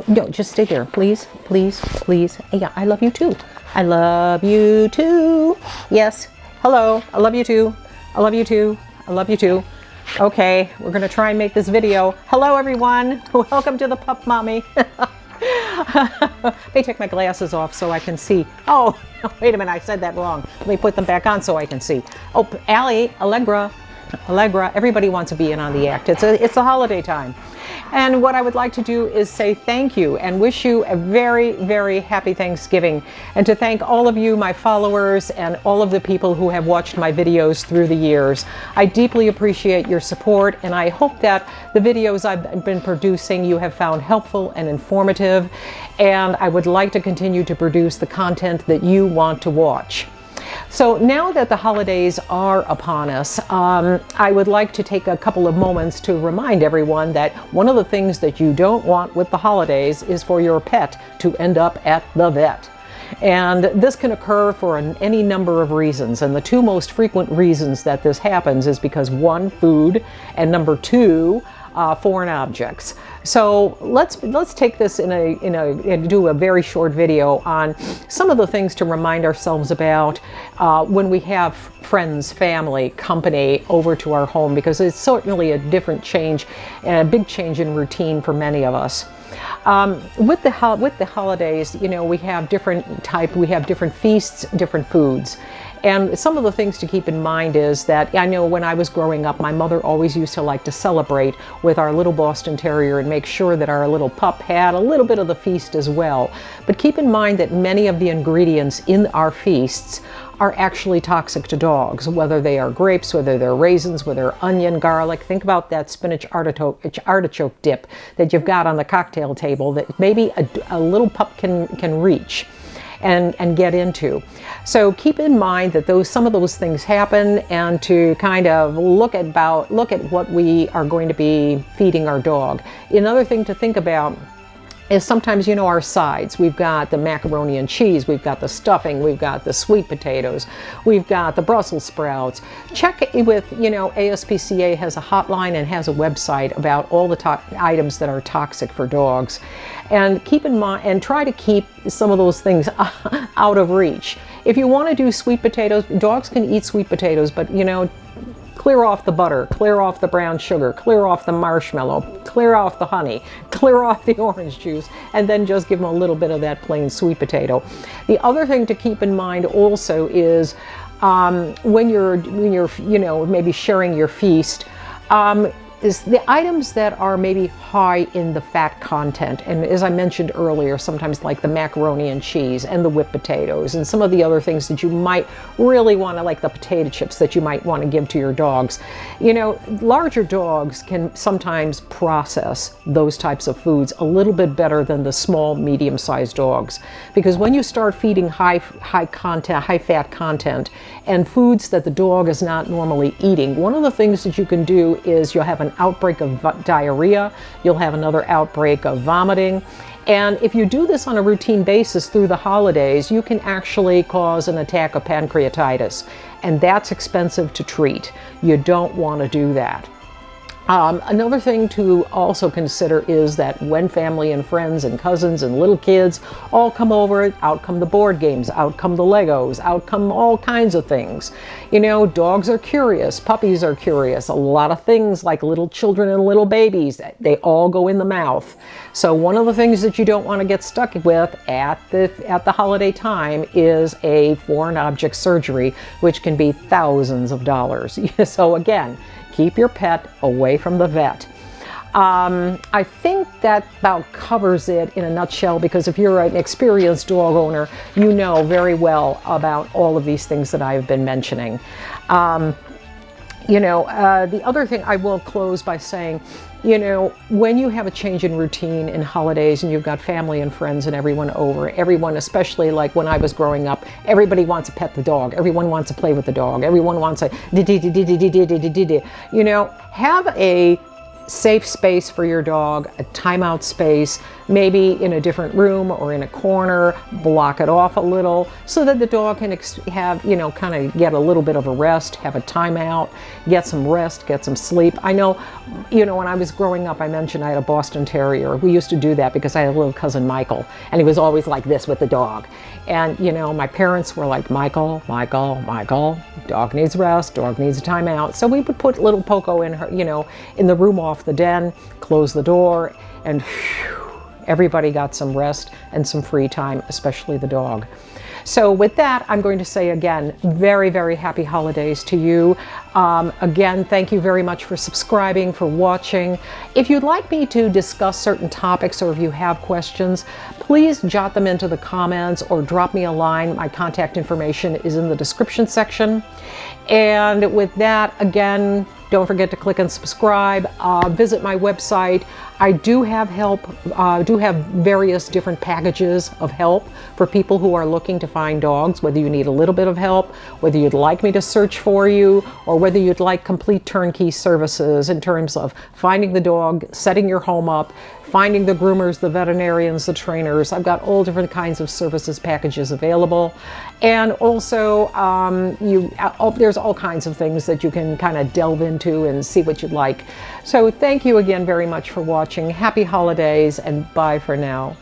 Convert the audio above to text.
No, just stay there, please, please, please. Yeah, I love you too. I love you too. Yes. Hello. I love you too. I love you too. I love you too. Okay, we're gonna try and make this video. Hello, everyone. Welcome to the Pup Mommy. Let me take my glasses off so I can see. Oh, wait a minute, I said that wrong. Let me put them back on so I can see. Oh, Allie, Allegra, everybody wants to be in on the act. It's a holiday time. And what I would like to do is say thank you and wish you a very, very happy Thanksgiving. And to thank all of you, my followers, and all of the people who have watched my videos through the years. I deeply appreciate your support, and I hope that the videos I've been producing you have found helpful and informative. And I would like to continue to produce the content that you want to watch. So now that the holidays are upon us, I would like to take a couple of moments to remind everyone that one of the things that you don't want with the holidays is for your pet to end up at the vet. And this can occur for any number of reasons. And the two most frequent reasons that this happens is because one, food, and number two, foreign objects. So let's take this and do a very short video on some of the things to remind ourselves about when we have friends, family, company over to our home, because it's certainly a different change and a big change in routine for many of us. With the holidays, you know, we have different feasts, different foods. And some of the things to keep in mind is that I know when I was growing up, my mother always used to like to celebrate with our little Boston Terrier and make sure that our little pup had a little bit of the feast as well. But keep in mind that many of the ingredients in our feasts are actually toxic to dogs, whether they are grapes, whether they're raisins, whether they're onion, garlic. Think about that spinach artichoke dip that you've got on the cocktail table that maybe a little pup can reach and get into. So keep in mind that some of those things happen, and to kind of look at what we are going to be feeding our dog. Another thing to think about is sometimes, you know, our sides. We've got the macaroni and cheese, we've got the stuffing, we've got the sweet potatoes, we've got the Brussels sprouts. Check with, you know, ASPCA has a hotline and has a website about all the items that are toxic for dogs. And keep in mind, and try to keep some of those things out of reach. If you want to do sweet potatoes, dogs can eat sweet potatoes, but, you know, clear off the butter, clear off the brown sugar, clear off the marshmallow, clear off the honey, clear off the orange juice, and then just give them a little bit of that plain sweet potato. The other thing to keep in mind also is when you're you know, maybe sharing your feast, is the items that are maybe high in the fat content. And as I mentioned earlier, sometimes like the macaroni and cheese and the whipped potatoes and some of the other things that you might really want to, like the potato chips that you might want to give to your dogs. You know, larger dogs can sometimes process those types of foods a little bit better than the small, medium-sized dogs. Because when you start feeding high fat content and foods that the dog is not normally eating, one of the things that you can do is you'll have an outbreak of diarrhea, you'll have another outbreak of vomiting. And if you do this on a routine basis through the holidays, you can actually cause an attack of pancreatitis. And that's expensive to treat. You don't want to do that. Another thing to also consider is that when family and friends and cousins and little kids all come over, out come the board games, out come the Legos, out come all kinds of things. You know, dogs are curious, puppies are curious. A lot of things like little children and little babies, they all go in the mouth. So one of the things that you don't want to get stuck with at the holiday time is a foreign object surgery, which can be thousands of dollars. So again, keep your pet away from the vet. I think that about covers it in a nutshell, because if you're an experienced dog owner, you know very well about all of these things that I've been mentioning. You know, the other thing I will close by saying, you know, when you have a change in routine in holidays and you've got family and friends and everyone over, everyone, especially like when I was growing up, everybody wants to pet the dog. Everyone wants to play with the dog. Everyone wants a, you know, have a safe space for your dog, a timeout space, maybe in a different room or in a corner, block it off a little so that the dog can have, kind of get a little bit of a rest, have a timeout, get some rest, get some sleep. I know, when I was growing up, I mentioned I had a Boston Terrier. We used to do that because I had a little cousin, Michael, and he was always like this with the dog. And, my parents were like, Michael, dog needs rest, dog needs a timeout. So we would put little Poco in her, in the room off the den, close the door, and everybody got some rest and some free time, especially the dog. So with that, I'm going to say again, very, very happy holidays to you. Again, thank you very much for subscribing, for watching. If you'd like me to discuss certain topics or if you have questions, please jot them into the comments or drop me a line. My contact information is in the description section. And with that, again, don't forget to click and subscribe. Visit my website. I do have help, do have various different packages of help for people who are looking to find dogs, whether you need a little bit of help, whether you'd like me to search for you, or whether you'd like complete turnkey services in terms of finding the dog, setting your home up, finding the groomers, the veterinarians, the trainers. I've got all different kinds of services packages available. And also, there's all kinds of things that you can kind of delve into and see what you'd like. So thank you again very much for watching. Happy holidays, and bye for now.